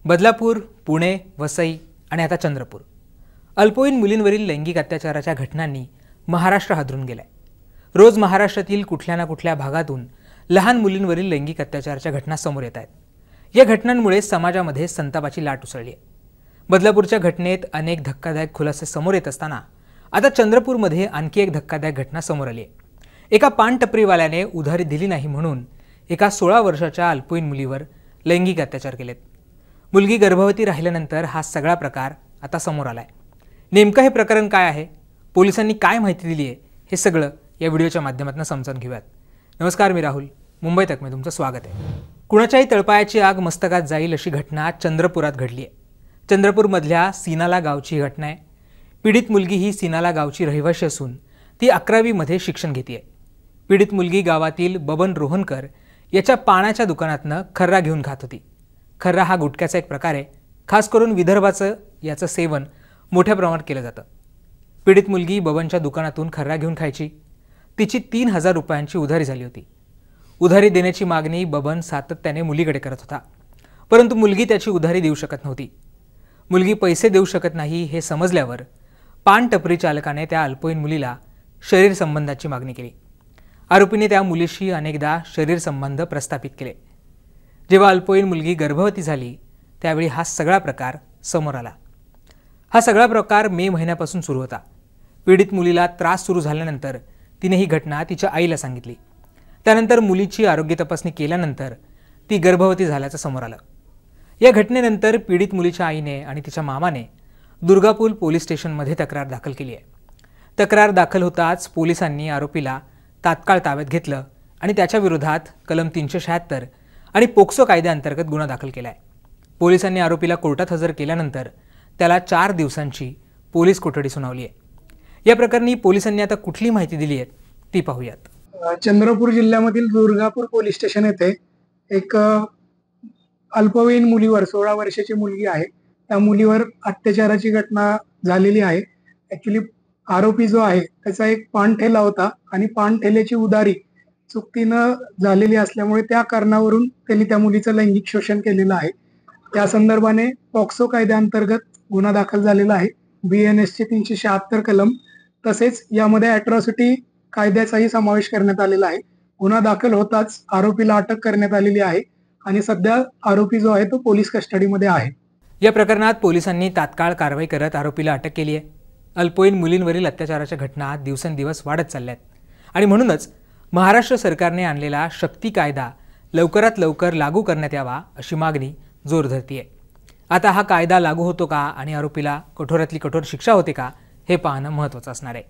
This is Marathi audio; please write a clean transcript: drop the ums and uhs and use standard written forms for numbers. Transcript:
बदलापूर, पुणे, वसई आणि आता चंद्रपूर अल्पवयीन मुलींवरील लैंगिक अत्याचाराच्या घटनांनी महाराष्ट्र हादरून गेलाय। रोज महाराष्ट्रातील कुठल्या ना कुठल्या भागातून लहान मुलींवरील लैंगिक अत्याचाराच्या घटना समोर येत आहेत। या घटनांमुळे समाजामध्ये संतापाची लाट उसळली आहे। बदलापूरच्या घटनेत अनेक धक्कादायक खुलासे समोर येत असताना आता चंद्रपूरमध्ये आणखी एक धक्कादायक घटना समोर आली आहे। एका पान टपरीवाल्याने उधारी दिली नाही म्हणून एका 16 वर्षाच्या अल्पवयीन मुलीवर लैंगिक अत्याचार केलेत। मुलगी गर्भवती राहिल्यानंतर हा सगळा प्रकार आता समोर आलाय। नेमकं हे प्रकरण काय आहे, पोलिसांनी काय माहिती दिली आहे, हे सगळं या व्हिडिओच्या माध्यमातून समजून घेऊयात। नमस्कार, मी राहुल, मुंबई तक में तुमचं स्वागत आहे। कुणाच्याही तळपायाची आग मस्तकात जाईल अशी घटना चंद्रपुरात घडली आहे। चंद्रपूरमधल्या सीनाला गावची ही घटना आहे। पीडित मुलगी ही सीनाला गावची रहिवाशी असून ती 11वी मध्ये शिक्षण घेते। पीडित मुलगी गावातील बबन रोहनकर याच्या पानाच्या दुकानातनं खर्रा घेऊन खात होती। खर्रा हा गुटख्याचा एक प्रकार आहे। खास करून विदर्भाचं याचं सेवन मोठ्या प्रमाणात केलं जातं। पीडित मुलगी बबनच्या दुकानातून खर्रा घेऊन खायची। तिची 3000 रुपयांची उधारी झाली होती। उधारी देण्याची मागणी बबन सातत्याने मुलीकडे करत होता, परंतु मुलगी त्याची उधारी देऊ शकत नव्हती। मुलगी पैसे देऊ शकत नाही हे समजल्यावर पान टपरी चालकाने त्या अल्पवयीन मुलीला शरीर संबंधाची मागणी केली। आरोपीने त्या मुलीशी अनेकदा शरीर संबंध प्रस्थापित केले। जेव्हा अल्पवयीन मुलगी गर्भवती झाली त्यावेळी हा सगळा प्रकार समोर आला। हा सगळा प्रकार मे महिन्यापासून सुरू होता। पीडित मुलीला त्रास सुरू झाल्यानंतर तिने ही घटना तिच्या आईला सांगितली। त्यानंतर मुलीची आरोग्य तपासणी केल्यानंतर ती गर्भवती झाल्याचं समोर आलं। या घटनेनंतर पीडित मुलीच्या आईने आणि तिच्या मामाने दुर्गापूर पोलीस स्टेशनमध्ये तक्रार दाखल केली आहे। तक्रार दाखल होताच पोलिसांनी आरोपीला तात्काळ ताब्यात घेतलं आणि त्याच्या विरोधात कलम 376 आणि पोक्सो कायद्याअंतर्गत गुन्हा दाखल केला आहे। पोलिसांनी आरोपीला कोर्टात हजर केल्यानंतर त्याला 4 दिवसांची पोलीस कोठडी सुनावली आहे। या प्रकरणी पोलिसांनी आता कुठली माहिती दिली आहे ती पाहूयात। चंद्रपूर जिल्ह्यामधील दुर्गापूर पोलीस स्टेशन येथे एक अल्पवयीन मुलीवर 16 वर्षाची मुलगी आहे, त्या मुलीवर अत्याचाराची घटना झालेली आहे। ऍक्च्युली आरोपी जो आहे त्याचा एक पान ठेला होता आणि पान ठेल्याची उधारी चुकीनं झालेली असल्यामुळे त्या कारणावरून त्यांनी त्या मुलीचं लैंगिक शोषण केलेलं आहे। त्या संदर्भाने पॉक्सो कायद्याअंतर्गत गुन्हा दाखल झालेला आहे। BNS चे 376 कलम तसेच यामध्ये अॅट्रॉसिटी कायद्याचाही समावेश करण्यात आलेला आहे। गुन्हा दाखल होताच आरोपीला अटक करण्यात आलेली आहे आणि सध्या आरोपी जो आहे तो पोलीस कस्टडीमध्ये आहे। या प्रकरणात पोलिसांनी तात्काळ कारवाई करत आरोपीला अटक केली आहे। अल्पवयीन मुलींवरील अत्याचाराच्या घटना दिवसेंदिवस वाढत चालल्या आहेत आणि म्हणूनच महाराष्ट्र सरकारने आणलेला शक्ती कायदा लवकरात लवकर लागू करण्यात यावा अशी मागणी जोर धरतीये। आता हा कायदा लागू होतो का आणि आरोपीला कठोरातली कठोर शिक्षा होते का हे पाहणं महत्त्वाचं असणार आहे।